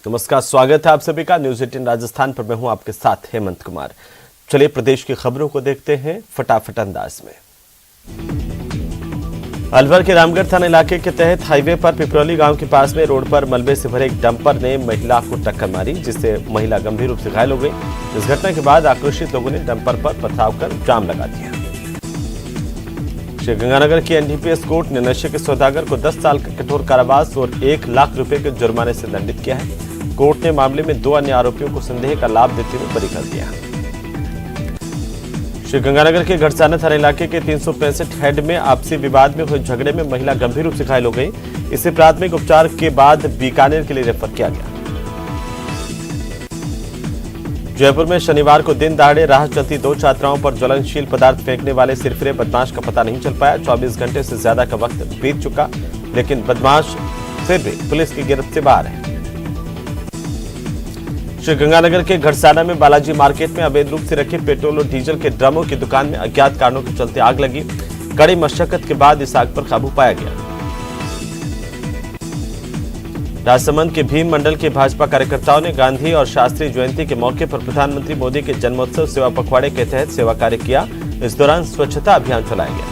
नमस्कार, स्वागत है आप सभी का न्यूज़ 18 राजस्थान पर। मैं हूं आपके साथ हेमंत कुमार। चलिए प्रदेश की खबरों को देखते हैं फटाफट अंदाज में। अलवर के रामगढ़ थाना इलाके के तहत हाईवे पर पिपरौली गांव के पास में रोड पर मलबे से भरे एक डंपर ने महिला को टक्कर मारी, जिससे महिला गंभीर रूप से घायल हो गई। इस घटना के बाद आक्रोशित लोगों ने डंपर पर पथराव कर जाम लगा दिया। श्रीगंगानगर की एनडीपीएस कोर्ट ने नशे के सौदागर को 10 साल का कठोर कारावास और 1 लाख रुपए के जुर्माने से दंडित किया है। कोर्ट ने मामले में 2 अन्य आरोपियों को संदेह का लाभ देते हुए बरी कर दिया। श्रीगंगानगर के घड़साना थाना इलाके के 365 हेड में आपसी विवाद में हुए झगड़े में महिला गंभीर रूप से घायल हो गई। इसे प्राथमिक उपचार के बाद बीकानेर के लिए रेफर किया गया। जयपुर में शनिवार को दिन दहाड़े राह चलती 2 छात्राओं पर ज्वलनशील पदार्थ फेंकने वाले सिरफिरे बदमाश का पता नहीं चल पाया। 24 घंटे से ज्यादा का वक्त बीत चुका, लेकिन बदमाश फिर भी पुलिस की गिरफ्त से बाहर है। श्रीगंगानगर के घड़साना में बालाजी मार्केट में अवैध रूप से रखे पेट्रोल और डीजल के ड्रमों की दुकान में अज्ञात कारणों के चलते आग लगी। कड़ी मशक्कत के बाद इस आग पर काबू पाया गया। राजसमंद के भीम मंडल के भाजपा कार्यकर्ताओं ने गांधी और शास्त्री जयंती के मौके पर प्रधानमंत्री मोदी के जन्मोत्सव सेवा पखवाड़े के तहत सेवा कार्य किया। इस दौरान स्वच्छता अभियान चलाया गया।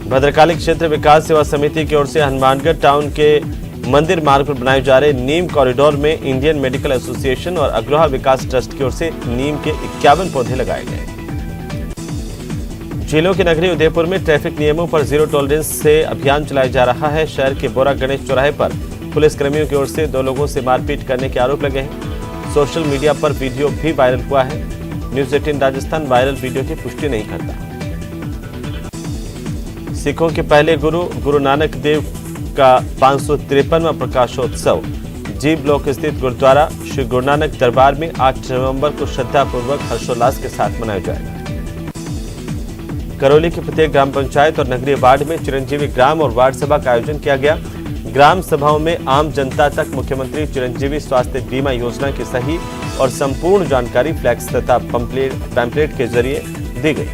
भद्रकाली क्षेत्र विकास सेवा समिति की ओर से हनुमानगढ़ टाउन के मंदिर मार्ग पर बनाए जा रहे नीम कॉरिडोर में इंडियन मेडिकल एसोसिएशन और अग्रहा विकास ट्रस्ट की ओर से नीम के 51 पौधे लगाए गए। झीलों की नगरी उदयपुर में ट्रैफिक नियमों पर जीरो टॉलरेंस से अभियान चलाया जा रहा है। शहर के बोरा गणेश चौराहे पर पुलिस कर्मियों की ओर से 2 लोगों से मारपीट करने के आरोप लगे हैं। सोशल मीडिया पर वीडियो भी वायरल हुआ है। न्यूज़ 18 राजस्थान वायरल वीडियो की पुष्टि नहीं करता। सिखों के पहले गुरु नानक देव का 553वां प्रकाशोत्सव जी ब्लॉक स्थित गुरुद्वारा श्री गुरु नानक दरबार में 8 नवंबर को श्रद्धापूर्वक हर्षोल्लास के साथ मनाया जाएगा। करौली की प्रत्येक ग्राम पंचायत और नगरीय वार्ड में चिरंजीवी ग्राम और वार्ड सभा का आयोजन किया गया। ग्राम सभाओं में आम जनता तक मुख्यमंत्री चिरंजीवी स्वास्थ्य बीमा योजना की सही और संपूर्ण जानकारी फ्लैक्स तथा पैम्पलेट के जरिए दी गई।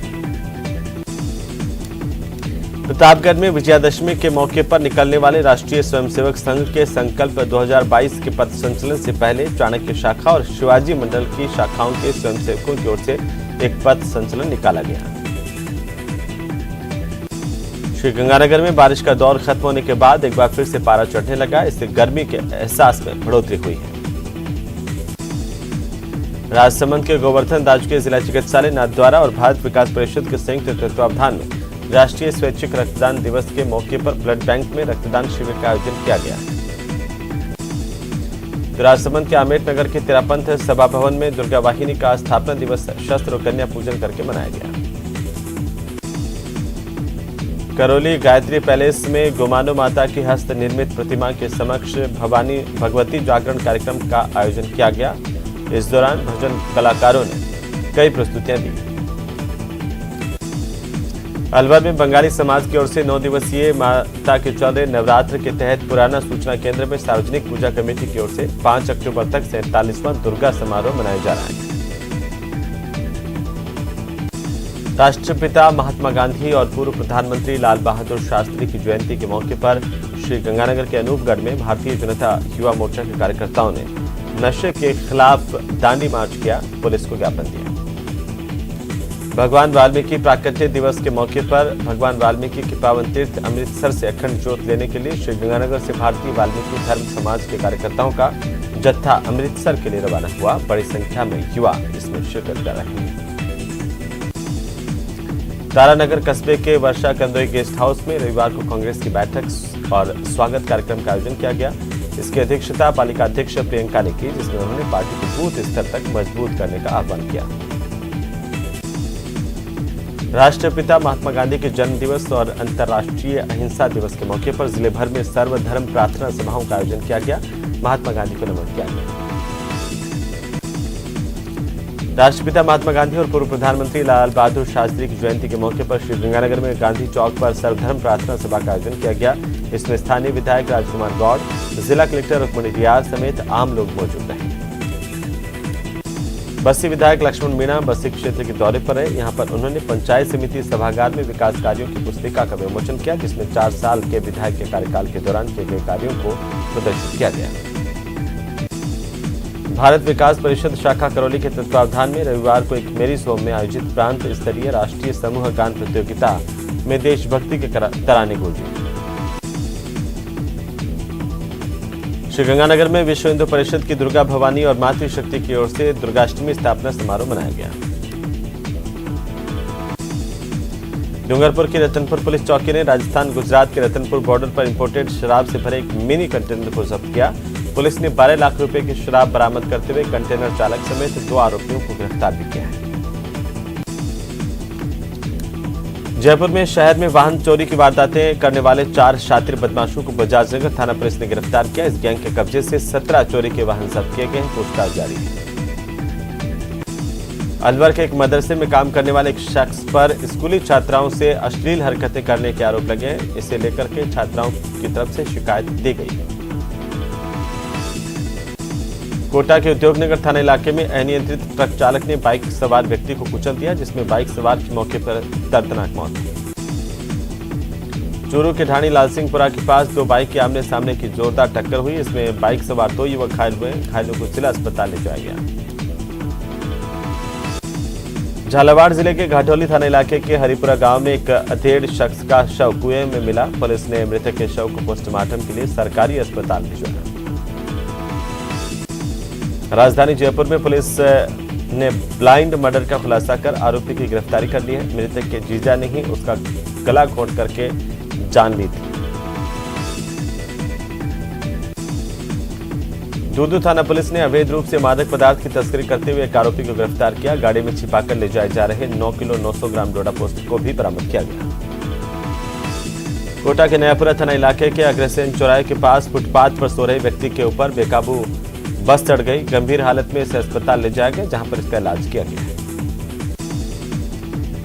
प्रतापगढ़ में विजयादशमी के मौके पर निकलने वाले राष्ट्रीय स्वयंसेवक संघ के संकल्प 2022 के पथ संचलन से पहले चाणक्य शाखा और शिवाजी मंडल की शाखाओं के स्वयंसेवकों की ओर से एक पथ संचलन निकाला गया। श्रीगंगानगर में बारिश का दौर खत्म होने के बाद एक बार फिर से पारा चढ़ने लगा। इससे गर्मी के एहसास में बढ़ोतरी हुई है। राजसमंद के गोवर्धन राजकीय जिला चिकित्सालय नाथद्वारा और भारत विकास परिषद के संयुक्त तत्वावधान में राष्ट्रीय स्वैच्छिक रक्तदान दिवस के मौके पर ब्लड बैंक में रक्तदान शिविर का आयोजन किया गया। राजसमंद के आमेट नगर के तेरापंथ सभा भवन में दुर्गा वाहिनी का स्थापना दिवस शस्त्र और कन्या पूजन करके मनाया गया। करौली गायत्री पैलेस में गोमानो माता की हस्त निर्मित प्रतिमा के समक्ष भगवती जागरण कार्यक्रम का आयोजन किया गया। इस दौरान भजन कलाकारों ने कई प्रस्तुतियां दी। अलवर में बंगाली समाज की ओर से 9 दिवसीय माता के चल रहे नवरात्र के तहत पुराना सूचना केंद्र में सार्वजनिक पूजा कमेटी की ओर से 5 अक्टूबर तक 47वां दुर्गा समारोह मनाया जा रहा है। राष्ट्रपिता महात्मा गांधी और पूर्व प्रधानमंत्री लाल बहादुर शास्त्री की जयंती के मौके पर श्री गंगानगर के अनूपगढ़ में भारतीय जनता युवा मोर्चा के कार्यकर्ताओं ने नशे के खिलाफ दांडी मार्च किया, पुलिस को ज्ञापन दिया। भगवान वाल्मीकि प्राकट्य दिवस के मौके पर भगवान वाल्मीकि के पावन तीर्थ अमृतसर से अखंड ज्योत लेने के लिए श्री गंगानगर से भारतीय वाल्मीकि धर्म समाज के कार्यकर्ताओं का जत्था अमृतसर के लिए रवाना हुआ। बड़ी संख्या में युवा इसमें शिरकत कर रहे हैं। तारानगर कस्बे के वर्षा कंदोई गेस्ट हाउस में रविवार को कांग्रेस की बैठक और स्वागत कार्यक्रम का आयोजन किया गया। इसकी अध्यक्षता पालिका अध्यक्ष प्रियंका ने की, जिसमें उन्होंने पार्टी को बूथ स्तर तक मजबूत करने का आह्वान किया। राष्ट्रपिता महात्मा गांधी के जन्म दिवस और अंतर्राष्ट्रीय अहिंसा दिवस के मौके पर जिले भर में सर्वधर्म प्रार्थना सभाओं का आयोजन किया गया। महात्मा गांधी को नमन किया गया। राष्ट्रपिता महात्मा गांधी और पूर्व प्रधानमंत्री लाल बहादुर शास्त्री की जयंती के मौके पर श्रीगंगानगर में गांधी चौक पर सर्वधर्म प्रार्थना सभा का आयोजन किया गया। इसमें स्थानीय विधायक राजकुमार गौड़, जिला कलेक्टर रुक्मणी रियाज समेत आम लोग मौजूद रहे। बस्सी विधायक लक्ष्मण मीणा बस्सी क्षेत्र के दौरे पर है। यहां पर उन्होंने पंचायत समिति सभागार में विकास कार्यों की पुस्तिका का विमोचन किया, जिसमें 4 साल के विधायक के कार्यकाल के दौरान किए गए कार्यों को प्रदर्शित किया गया। भारत विकास परिषद शाखा करौली के तत्वावधान में रविवार को एक मेरी होम में आयोजित प्रांत स्तरीय राष्ट्रीय समूह गान प्रतियोगिता में देशभक्ति के तराने गूंजे। श्रीगंगानगर में विश्व हिंदू परिषद की दुर्गा भवानी और मातृशक्ति की ओर से दुर्गाष्टमी स्थापना समारोह मनाया गया। डूंगरपुर की रतनपुर पुलिस चौकी ने राजस्थान गुजरात के रतनपुर बॉर्डर पर इंपोर्टेड शराब से भरे एक मिनी कंटेनर को जब्त किया। पुलिस ने 12 लाख रुपए की शराब बरामद करते हुए कंटेनर चालक समेत 2 आरोपियों को गिरफ्तार भी किया है। जयपुर में शहर में वाहन चोरी की वारदातें करने वाले 4 शातिर बदमाशों को बजाज नगर थाना पुलिस ने गिरफ्तार किया। इस गैंग के कब्जे से 17 चोरी के वाहन जब्त किए गए हैं। पूछताछ जारी है। अलवर के एक मदरसे में काम करने वाले एक शख्स पर स्कूली छात्राओं से अश्लील हरकतें करने के आरोप लगे हैं। इसे लेकर के छात्राओं की तरफ से शिकायत दी गई है। कोटा के उद्योगनगर थाना इलाके में अनियंत्रित ट्रक चालक ने बाइक सवार व्यक्ति को कुचल दिया, जिसमें बाइक सवार की मौके पर दर्दनाक मौत हुई। चूरू के ढाणी लालसिंहपुरा के पास 2 बाइक के आमने सामने की जोरदार टक्कर हुई। इसमें बाइक सवार 2 युवक घायल हुए। घायलों को जिला अस्पताल ले जाया गया। झालावाड़ जिले के घाटोली थाना इलाके के हरिपुरा गांव में एक अधेड़ शख्स का शव कुएं में मिला। पुलिस ने मृतक के शव को पोस्टमार्टम के लिए सरकारी अस्पताल भिजवाया। राजधानी जयपुर में पुलिस ने ब्लाइंड मर्डर का खुलासा कर आरोपी की गिरफ्तारी कर ली है। मृतक के जीजा ने ही उसका गला घोंट करके जान ली थी। दूदू थाना पुलिस ने अवैध रूप से मादक पदार्थ की तस्करी करते हुए एक आरोपी को गिरफ्तार किया। गाड़ी में छिपाकर ले जाए जा रहे 9 किलो 900 ग्राम डोडा पोस्ट को भी बरामद किया गया। कोटा के नयापुरा थाना इलाके के अग्रसेन चौराहे के पास फुटपाथ पर सो रहे व्यक्ति के ऊपर बेकाबू बस चढ़ गई। गंभीर हालत में इसे अस्पताल ले जाया गया, जहां पर इसका इलाज किया गया है।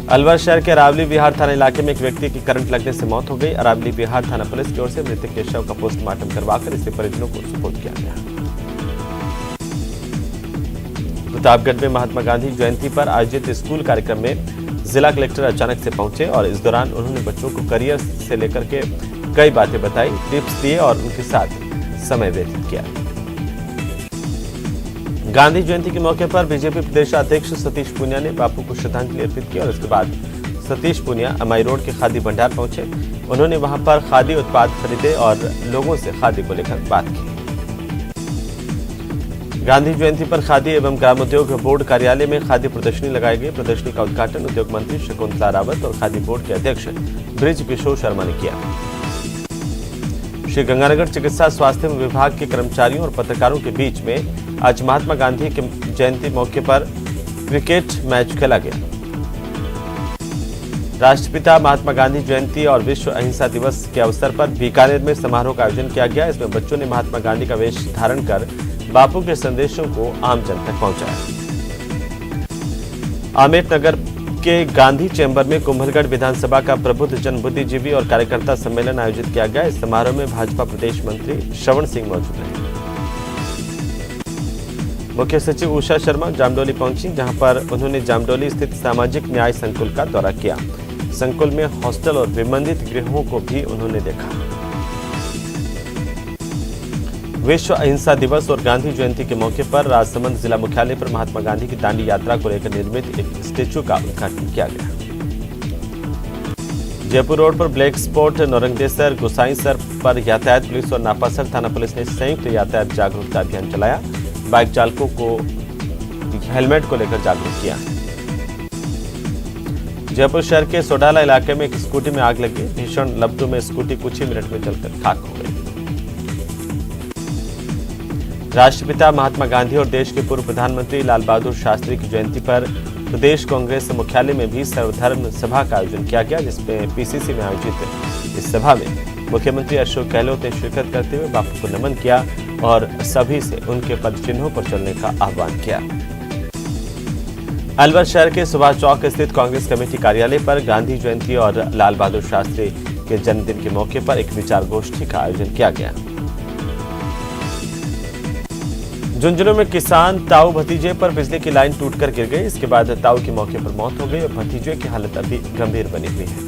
अलवर शहर के अरावली विहार थाना इलाके में एक व्यक्ति की करंट लगने से मौत हो गई। अरावली विहार थाना पुलिस की ओर से मृतक के शव का पोस्टमार्टम करवाकर इसे परिजनों को सुपुर्द किया गया। प्रतापगढ़ में महात्मा गांधी जयंती पर आयोजित स्कूल कार्यक्रम में जिला कलेक्टर अचानक से पहुंचे और इस दौरान उन्होंने बच्चों को करियर से लेकर के कई बातें बताई, टिप्स दिए और उनके साथ समय व्यतीत किया। गांधी जयंती के मौके पर बीजेपी प्रदेशाध्यक्ष सतीश पूनिया ने बापू को श्रद्धांजलि अर्पित की और इसके बाद सतीश पूनिया अमाई रोड के खादी भंडार पहुंचे। उन्होंने वहां पर खादी उत्पाद खरीदे और लोगों से खादी को लेकर बात की। गांधी जयंती पर खादी एवं ग्रामोद्योग बोर्ड कार्यालय में खादी प्रदर्शनी लगाई गई। प्रदर्शनी का उद्घाटन उद्योग मंत्री शकुंतला रावत और खादी बोर्ड के अध्यक्ष ब्रिज किशोर शर्मा ने किया। श्रीगंगानगर चिकित्सा स्वास्थ्य विभाग के कर्मचारियों और पत्रकारों के बीच में आज महात्मा गांधी के जयंती मौके पर क्रिकेट मैच खेला गया। राष्ट्रपिता महात्मा गांधी जयंती और विश्व अहिंसा दिवस के अवसर पर बीकानेर में समारोह का आयोजन किया गया। इसमें बच्चों ने महात्मा गांधी का वेश धारण कर बापू के संदेशों को आम जन तक पहुंचाया। आमेट नगर के गांधी चैम्बर में कुंभलगढ़ विधानसभा का प्रबुद्ध जन बुद्धिजीवी और कार्यकर्ता सम्मेलन आयोजित किया गया। इस समारोह में भाजपा प्रदेश मंत्री श्रवण सिंह मौजूद रहे। मुख्य सचिव उषा शर्मा जामडोली पहुंची, जहां पर उन्होंने जामडोली स्थित सामाजिक न्याय संकुल का दौरा किया। संकुल में हॉस्टल और विबंधित गृहों को भी उन्होंने देखा। विश्व अहिंसा दिवस और गांधी जयंती के मौके पर राजसमंद जिला मुख्यालय पर महात्मा गांधी की दांडी यात्रा को लेकर निर्मित एक स्टेचू का उद्घाटन किया गया। जयपुर रोड पर ब्लैक स्पॉट नौरंगदेसर गोसाईसर पर यातायात पुलिस और नापासर थाना पुलिस ने संयुक्त यातायात जागरूकता अभियान चलाया। बाइक चालकों को हेलमेट को लेकर जागरूक किया। जयपुर शहर के सोडाला इलाके में एक स्कूटी में आग लगी। भीषण लपटों में स्कूटी कुछ ही मिनट में जलकर खाक हो गई। राष्ट्रपिता महात्मा गांधी और देश के पूर्व प्रधानमंत्री लाल बहादुर शास्त्री की जयंती पर प्रदेश कांग्रेस मुख्यालय में भी सर्वधर्म सभा का आयोजन किया गया, जिसमें पीसीसी में आयोजित इस सभा में मुख्यमंत्री अशोक गहलोत ने शिरकत करते हुए बापू को नमन किया और सभी से उनके पद चिन्हों पर चलने का आह्वान किया। अलवर शहर के सुभाष चौक स्थित कांग्रेस कमेटी कार्यालय पर गांधी जयंती और लाल बहादुर शास्त्री के जन्मदिन के मौके पर एक विचार गोष्ठी का आयोजन किया गया। झुंझुनू में किसान ताऊ भतीजे पर बिजली की लाइन टूटकर गिर गई। इसके बाद ताऊ की मौके पर मौत हो गई और भतीजे की हालत अभी गंभीर बनी हुई है।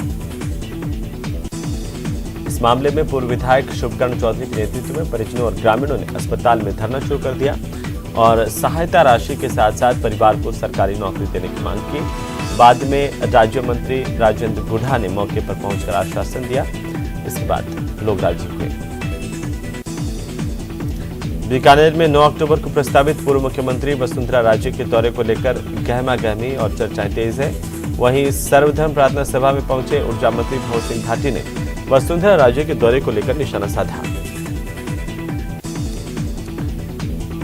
इस मामले में पूर्व विधायक शुभकर्ण चौधरी के नेतृत्व में परिजनों और ग्रामीणों ने अस्पताल में धरना शुरू कर दिया और सहायता राशि के साथ साथ परिवार को सरकारी नौकरी देने की मांग की। बाद में राज्य मंत्री राजेंद्र गुढ़ा ने मौके पर पहुंचकर आश्वासन दिया। इसके बाद लोग राजी हुए। बीकानेर में 9 अक्टूबर को प्रस्तावित पूर्व मुख्यमंत्री वसुंधरा राजे के दौरे को लेकर गहमा गहमी और चर्चाएं तेज है। वहीं सर्वधर्म प्रार्थना सभा में पहुंचे ऊर्जा मंत्री भंवर सिंह भाटी ने वसुंधरा राजे के दौरे को लेकर निशाना साधा।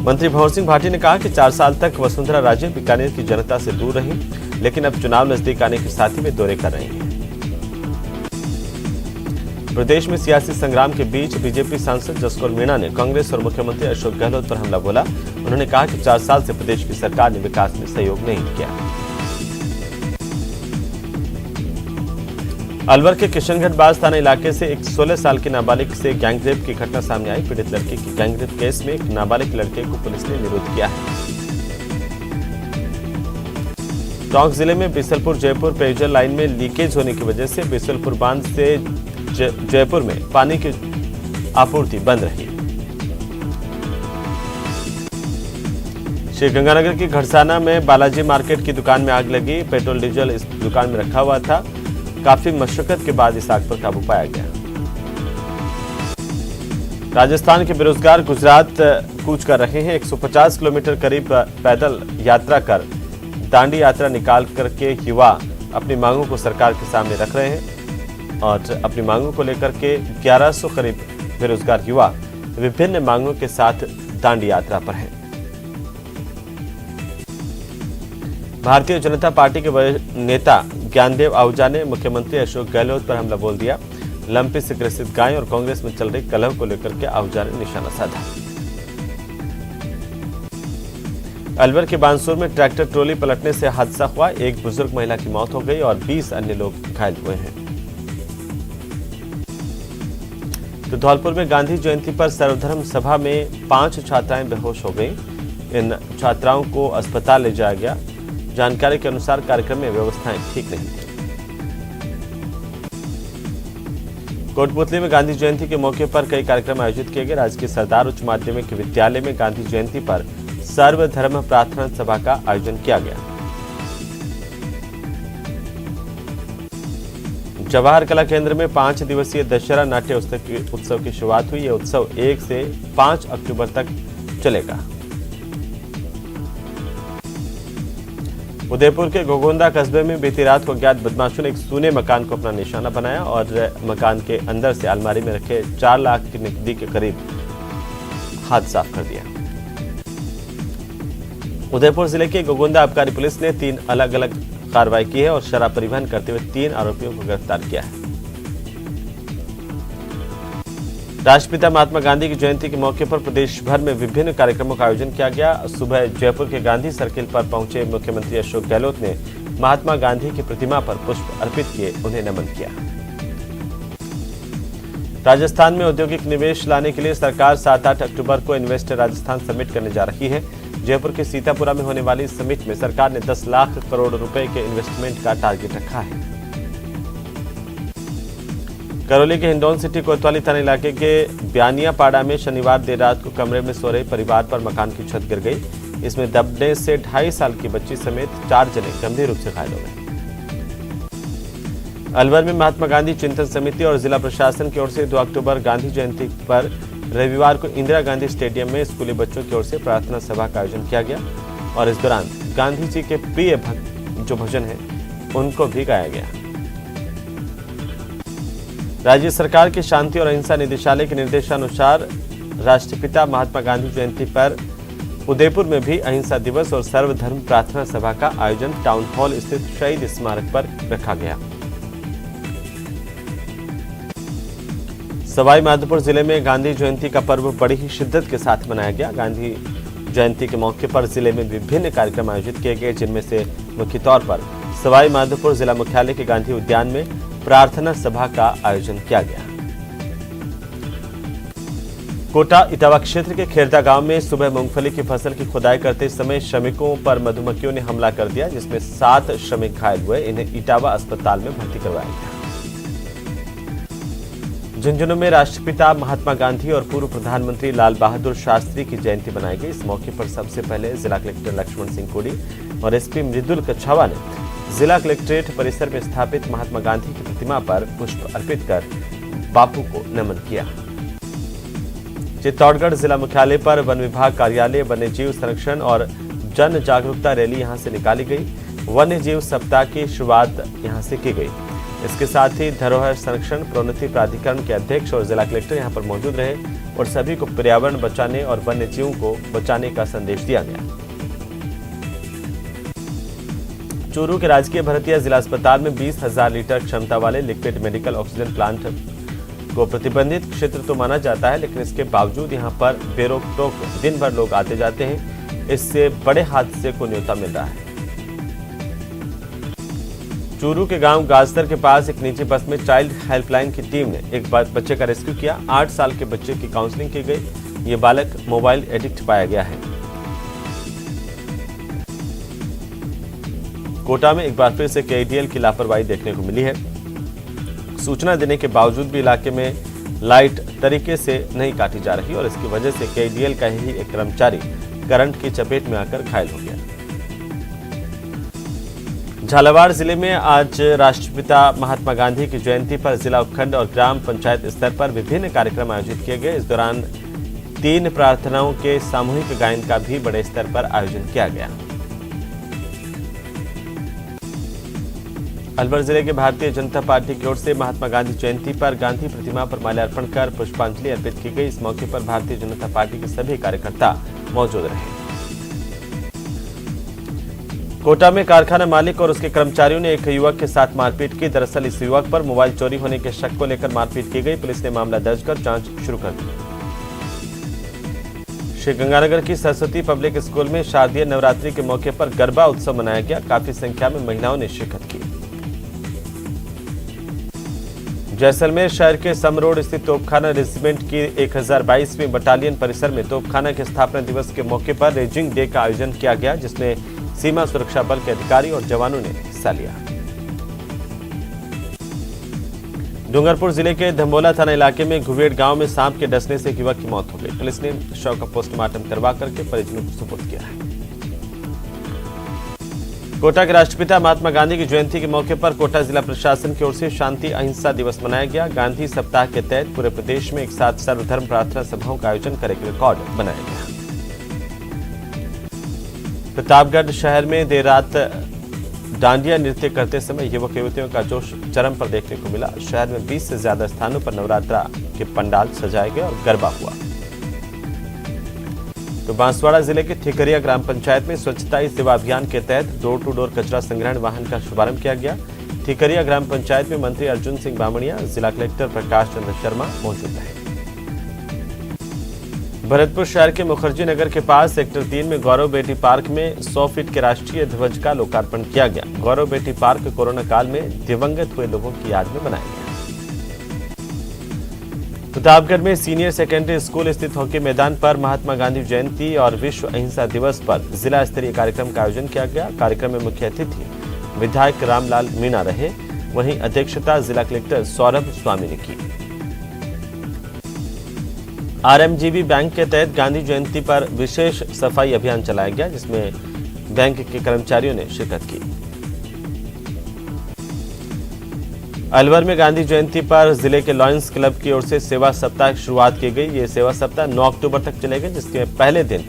मंत्री भंवर सिंह भाटी ने कहा कि 4 साल तक वसुंधरा राजे बीकानेर की जनता से दूर रही, लेकिन अब चुनाव नजदीक आने के साथ ही वे दौरे कर रहे हैं। प्रदेश में सियासी संग्राम के बीच बीजेपी सांसद जसकौर मीणा ने कांग्रेस और मुख्यमंत्री अशोक गहलोत पर हमला बोला। उन्होंने कहा कि 4 साल से प्रदेश की सरकार ने विकास में सहयोग नहीं किया। अलवर के किशनगढ़ बाज थाना इलाके से एक 16 साल की नाबालिग से गैंगरेप की घटना सामने आई। पीड़ित लड़की की गैंगरेप केस में एक नाबालिग लड़के को पुलिस ने निरुद्ध किया है। टोंक जिले में बिसलपुर जयपुर पेयजल लाइन में लीकेज होने की वजह से बिसलपुर बांध से जयपुर में पानी की आपूर्ति बंद रही। श्रीगंगानगर की घड़साना में बालाजी मार्केट की दुकान में आग लगी। पेट्रोल डीजल इस दुकान में रखा हुआ था। काफी मशक्कत के बाद इस आग पर काबू पाया गया। राजस्थान के बेरोजगार गुजरात कूच कर रहे हैं। 150 किलोमीटर करीब पैदल यात्रा कर दांडी यात्रा निकाल करके युवा अपनी मांगों को सरकार के सामने रख रहे हैं और अपनी मांगों को लेकर के 1100 करीब बेरोजगार युवा विभिन्न मांगों के साथ दांडी यात्रा पर हैं। भारतीय जनता पार्टी के नेता ज्ञानदेव आहूजा ने मुख्यमंत्री अशोक गहलोत पर हमला बोल दिया। लंपी से ग्रसित गाय और कांग्रेस में चल रही कलह को लेकर के आहूजा ने निशाना साधा। अलवर के बांसुर में ट्रैक्टर ट्रॉली पलटने से हादसा हुआ। एक बुजुर्ग महिला की मौत हो गई और 20 अन्य लोग घायल हुए हैं। तो धौलपुर में गांधी जयंती पर सर्वधर्म सभा में 5 छात्राएं बेहोश हो गईं। इन छात्राओं को अस्पताल ले जाया गया। जानकारी के अनुसार कार्यक्रम में व्यवस्थाएं ठीक नहीं थी। कोटपुतली में गांधी जयंती के मौके पर कई कार्यक्रम आयोजित किए गए। राजकीय सरदार उच्च माध्यमिक विद्यालय में गांधी जयंती पर सर्वधर्म प्रार्थना सभा का आयोजन किया गया। जवाहर कला केंद्र में 5 दिवसीय दशहरा नाट्य उत्सव की शुरुआत हुई। यह उत्सव 1 से 5 अक्टूबर तक चलेगा। उदयपुर के गोगोंदा कस्बे में बीती रात को अज्ञात बदमाशों ने एक सूने मकान को अपना निशाना बनाया और मकान के अंदर से अलमारी में रखे 4 लाख की नकदी के करीब हाथ साफ कर दिया। उदयपुर जिले के गोगोंदा आबकारी पुलिस ने 3 अलग अलग कार्रवाई की है और शराब परिवहन करते हुए 3 आरोपियों को गिरफ्तार किया है। राष्ट्रपिता महात्मा गांधी की जयंती के मौके पर प्रदेश भर में विभिन्न कार्यक्रमों का आयोजन किया गया। सुबह जयपुर के गांधी सर्किल पर पहुंचे मुख्यमंत्री अशोक गहलोत ने महात्मा गांधी की प्रतिमा पर पुष्प अर्पित किए, उन्हें नमन किया। राजस्थान में औद्योगिक निवेश लाने के लिए सरकार 7-8 अक्टूबर को इन्वेस्ट राजस्थान समिट करने जा रही है। जयपुर के सीतापुरा में होने वाली इस समिट में सरकार ने 10 लाख करोड़ रुपए के इन्वेस्टमेंट का टारगेट रखा है। करौली के हिंडौन सिटी कोतवाली थाना इलाके के ब्यानियापाड़ा में शनिवार देर रात को कमरे में सो रहे परिवार पर मकान की छत गिर गई। इसमें दबने से 2.5 साल की बच्ची समेत 4 जने गंभीर रूप से घायल हो गए। अलवर में महात्मा गांधी चिंतन समिति और जिला प्रशासन की ओर से 2 अक्टूबर गांधी जयंती पर रविवार को इंदिरा गांधी स्टेडियम में स्कूली बच्चों की ओर से प्रार्थना सभा का आयोजन किया गया और इस दौरान गांधी जी के प्रिय जो भजन है उनको भी गाया गया। राज्य सरकार के शांति और अहिंसा निदेशालय के निर्देशानुसार राष्ट्रपिता महात्मा गांधी जयंती पर उदयपुर में भी अहिंसा दिवस और सर्वधर्म प्रार्थना सभा का आयोजन टाउन हॉल स्थित शहीद स्मारक पर रखा गया। सवाई माधोपुर जिले में गांधी जयंती का पर्व बड़ी ही शिद्दत के साथ मनाया गया। गांधी जयंती के मौके पर जिले में विभिन्न कार्यक्रम आयोजित किए गए, जिनमें से मुख्य तौर पर सवाई माधोपुर जिला मुख्यालय के गांधी उद्यान में प्रार्थना सभा का आयोजन किया गया। कोटा इटावा क्षेत्र के खेरदा गांव में सुबह मूंगफली की फसल की खुदाई करते समय श्रमिकों पर मधुमक्खियों ने हमला कर दिया, जिसमें 7 श्रमिक घायल हुए। इन्हें इटावा अस्पताल में भर्ती करवाया गया। झुंझुनू में राष्ट्रपिता महात्मा गांधी और पूर्व प्रधानमंत्री लाल बहादुर शास्त्री की जयंती मनाई गई। इस मौके पर सबसे पहले जिला कलेक्टर लक्ष्मण सिंह कोड़ी और एसपी मृदुल कछावा ने जिला कलेक्ट्रेट परिसर में स्थापित महात्मा गांधी की प्रतिमा पर पुष्प अर्पित कर बापू को नमन किया। चित्तौड़गढ़ जिला मुख्यालय पर वन विभाग कार्यालय वन्य जीव संरक्षण और जन जागरूकता रैली यहां से निकाली गई। वन्य जीव सप्ताह की शुरुआत यहां से की गई। इसके साथ ही धरोहर संरक्षण प्रोन्नति प्राधिकरण के अध्यक्ष और जिला कलेक्टर यहां पर मौजूद रहे और सभी को पर्यावरण बचाने और वन्य जीवों को बचाने का संदेश दिया गया। चूरू के राजकीय भरतिया जिला अस्पताल में 20,000 लीटर क्षमता वाले लिक्विड मेडिकल ऑक्सीजन प्लांट को प्रतिबंधित क्षेत्र तो माना जाता है, लेकिन इसके बावजूद यहां पर बेरोक टोक दिन भर लोग आते जाते हैं। इससे बड़े हादसे को न्योता मिल रहा है। चूरू के गांव गाजतर के पास एक निजी बस में चाइल्ड हेल्पलाइन की टीम ने एक बच्चे का रेस्क्यू किया। 8 साल के बच्चे की काउंसलिंग की गई। ये बालक मोबाइल एडिक्ट पाया गया है। कोटा में एक बार फिर से केडीएल की लापरवाही देखने को मिली है। सूचना देने के बावजूद भी इलाके में लाइट तरीके से नहीं काटी जा रही और इसकी वजह से केडीएल का ही एक कर्मचारी करंट की चपेट में आकर घायल हो गया। झालावाड़ जिले में आज राष्ट्रपिता महात्मा गांधी की जयंती पर जिला उपखंड और ग्राम पंचायत स्तर पर विभिन्न कार्यक्रम आयोजित किए गए। इस दौरान 3 प्रार्थनाओं के सामूहिक गायन का भी बड़े स्तर पर आयोजन किया गया। अलवर जिले के भारतीय जनता पार्टी की ओर से महात्मा गांधी जयंती पर गांधी प्रतिमा पर माल्यार्पण कर पुष्पांजलि अर्पित की गई। इस मौके पर भारतीय जनता पार्टी के सभी कार्यकर्ता मौजूद रहे। कोटा में कारखाना मालिक और उसके कर्मचारियों ने एक युवक के साथ मारपीट की। दरअसल इस युवक पर मोबाइल चोरी होने के शक को लेकर मारपीट की गई। पुलिस ने मामला दर्ज कर जांच शुरू कर दी। श्रीगंगानगर की सरस्वती पब्लिक स्कूल में शारदीय नवरात्रि के मौके पर गरबा उत्सव मनाया गया। काफी संख्या में महिलाओं ने शिरकत की। जैसलमेर शहर के सम रोड स्थित तोपखाना रेजिमेंट की 1022वीं बटालियन परिसर में तोपखाना के स्थापना दिवस के मौके पर रेजिंग डे का आयोजन किया गया, जिसमें सीमा सुरक्षा बल के अधिकारी और जवानों ने हिस्सा लिया। डूंगरपुर जिले के धम्बोला थाना इलाके में घुवेड़ गांव में सांप के डसने से एक युवक की मौत हो गई। पुलिस ने शव का पोस्टमार्टम करवा करके परिजनों को सुपुर्द किया है। कोटा के राष्ट्रपिता महात्मा गांधी की जयंती के मौके पर कोटा जिला प्रशासन की ओर से शांति अहिंसा दिवस मनाया गया। गांधी सप्ताह के तहत पूरे प्रदेश में एक साथ सर्वधर्म प्रार्थना सभाओं का आयोजन कर एक रिकॉर्ड बनाया गया। प्रतापगढ़ शहर में देर रात डांडिया नृत्य करते समय युवक युवतियों का जोश चरम पर देखने को मिला। शहर में 20 से ज्यादा स्थानों पर नवरात्रा के पंडाल सजाए गए और गरबा हुआ। तो बांसवाड़ा जिले के ठिकरिया ग्राम पंचायत में स्वच्छता ही सेवा अभियान के तहत डोर टू डोर कचरा संग्रहण वाहन का शुभारंभ किया गया। ठिकरिया ग्राम पंचायत में मंत्री अर्जुन सिंह बामणिया, जिला कलेक्टर प्रकाश चंद्र शर्मा मौजूद रहे। भरतपुर शहर के मुखर्जी नगर के पास सेक्टर 3 में गौरव बेटी पार्क में 100 फीट के राष्ट्रीय ध्वज का लोकार्पण किया गया। गौरव बेटी पार्क कोरोना काल में दिवंगत हुए लोगों की याद में बनाया गया। प्रतापगढ़ में सीनियर सेकेंडरी स्कूल स्थित हॉकी मैदान पर महात्मा गांधी जयंती और विश्व अहिंसा दिवस पर जिला स्तरीय कार्यक्रम का आयोजन किया गया। कार्यक्रम में मुख्य अतिथि विधायक रामलाल मीणा रहे। वहीं अध्यक्षता जिला कलेक्टर सौरभ स्वामी ने की। आरएमजीबी बैंक के तहत गांधी जयंती पर विशेष सफाई अभियान चलाया गया, जिसमें बैंक के कर्मचारियों ने शिरकत की। अलवर में गांधी जयंती पर जिले के लॉयंस क्लब की ओर से सेवा सप्ताह की शुरुआत की गई। ये सेवा सप्ताह 9 अक्टूबर तक चलेगा, जिसके पहले दिन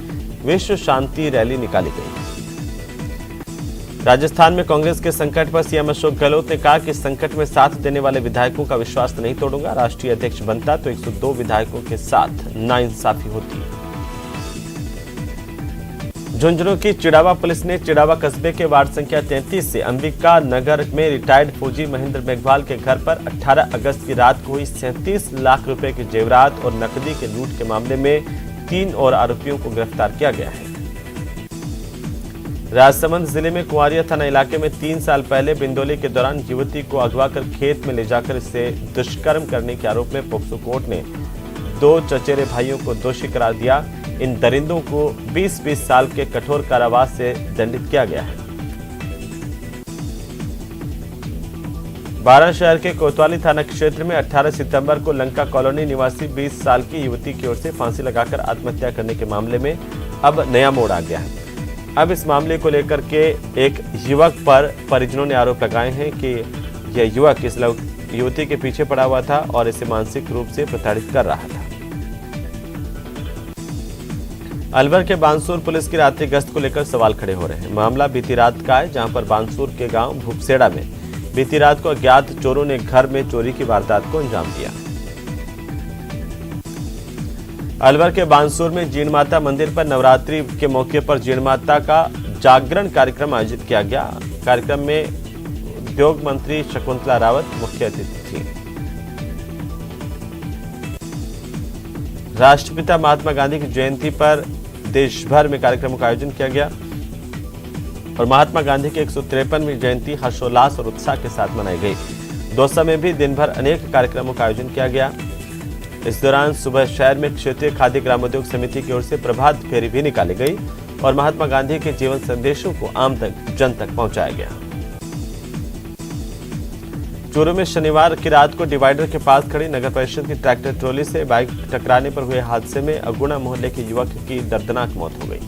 विश्व शांति रैली निकाली गई। राजस्थान में कांग्रेस के संकट पर सीएम अशोक गहलोत ने कहा कि संकट में साथ देने वाले विधायकों का विश्वास नहीं तोड़ूंगा। राष्ट्रीय अध्यक्ष बनता तो 102 विधायकों के साथ नाइंसाफी होती। झुंझुनू की चिड़ावा पुलिस ने चिड़ावा कस्बे के वार्ड संख्या 33 से अंबिका नगर में रिटायर्ड फौजी महेंद्र मेघवाल के घर पर 18 अगस्त की रात को हुई 37 लाख रुपए के जेवरात और नकदी के लूट के मामले में 3 और आरोपियों को गिरफ्तार किया गया है। राजसमंद जिले में कुंवारिया थाना इलाके में 3 साल पहले बिंदोली के दौरान युवती को अगवा कर खेत में ले जाकर इससे दुष्कर्म करने के आरोप में पोक्सो कोर्ट ने 2 चचेरे भाइयों को दोषी करार दिया। इन दरिंदों को 20-20 साल के कठोर कारावास से दंडित किया गया है। बारां शहर के कोतवाली थाना क्षेत्र में 18 सितंबर को लंका कॉलोनी निवासी 20 साल की युवती की ओर से फांसी लगाकर आत्महत्या करने के मामले में अब नया मोड़ आ गया है। अब इस मामले को लेकर के एक युवक पर परिजनों ने आरोप लगाए हैं कि यह युवक इस युवती के पीछे पड़ा हुआ था और इसे मानसिक रूप से प्रताड़ित कर रहा था। अलवर के बानसूर पुलिस की रात्रि गश्त को लेकर सवाल खड़े हो रहे हैं। मामला बीती रात का है, जहां पर बानसूर के गांव भूपसेड़ा में बीती रात को अज्ञात चोरों ने घर में चोरी की वारदात को अंजाम दिया। अलवर के बानसूर में जीण माता मंदिर पर नवरात्रि के मौके पर जीण माता का जागरण कार्यक्रम आयोजित किया गया। कार्यक्रम में उद्योग मंत्री शकुंतला रावत मुख्य अतिथि थी। राष्ट्रपिता महात्मा गांधी की जयंती पर देश भर में कार्यक्रमों का आयोजन किया गया और महात्मा गांधी की 153वीं जयंती हर्षोल्लास और उत्साह के साथ मनाई गई। दौसा में भी दिन भर अनेक कार्यक्रमों का आयोजन किया गया। इस दौरान सुबह शहर में क्षेत्रीय खाद्य ग्रामोद्योग समिति की ओर से प्रभात फेरी भी निकाली गई और महात्मा गांधी के जीवन संदेशों को आम जन तक पहुंचाया गया। चूरू में शनिवार की रात को डिवाइडर के पास खड़ी नगर परिषद की ट्रैक्टर ट्रॉली से बाइक टकराने पर हुए हादसे में अगुणा मोहल्ले के युवक की दर्दनाक मौत हो गई।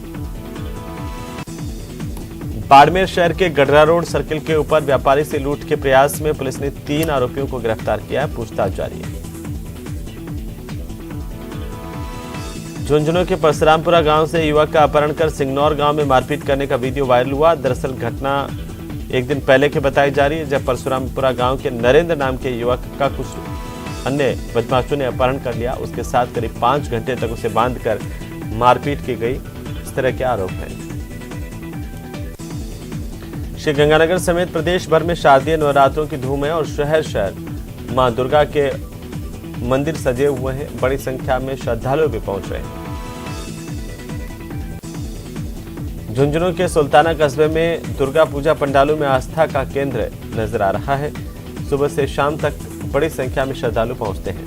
बाड़मेर शहर के गडरा रोड सर्किल के ऊपर व्यापारी से लूट के प्रयास में पुलिस ने 3 आरोपियों को गिरफ्तार किया है। पूछताछ जारी है। झुंझुनू के परशुरामपुरा गांव से युवक का अपहरण कर सिंगनौर गांव में मारपीट करने का वीडियो वायरल हुआ। दरअसल घटना एक दिन पहले की बताई जा रही है, जब परशुरामपुरा गांव के नरेंद्र नाम के युवक का कुछ अन्य बदमाशों ने अपहरण कर लिया। उसके साथ करीब 5 घंटे तक उसे बांधकर मारपीट की गई, इस तरह के आरोप हैं। श्रीगंगानगर समेत प्रदेश भर में शारदीय नवरात्रों की धूम है और शहर शहर मां दुर्गा के मंदिर सजे हुए हैं। बड़ी संख्या में श्रद्धालु भी पहुंच रहे हैं। झुंझुनू के सुल्ताना कस्बे में दुर्गा पूजा पंडालों में आस्था का केंद्र नजर आ रहा है। सुबह से शाम तक बड़ी संख्या में श्रद्धालु पहुंचते हैं।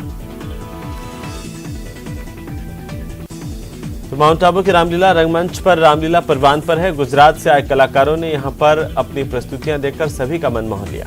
तो माउंट आबू की रामलीला रंगमंच पर रामलीला परवान पर है। गुजरात से आए कलाकारों ने यहां पर अपनी प्रस्तुतियां देकर सभी का मन मोह लिया।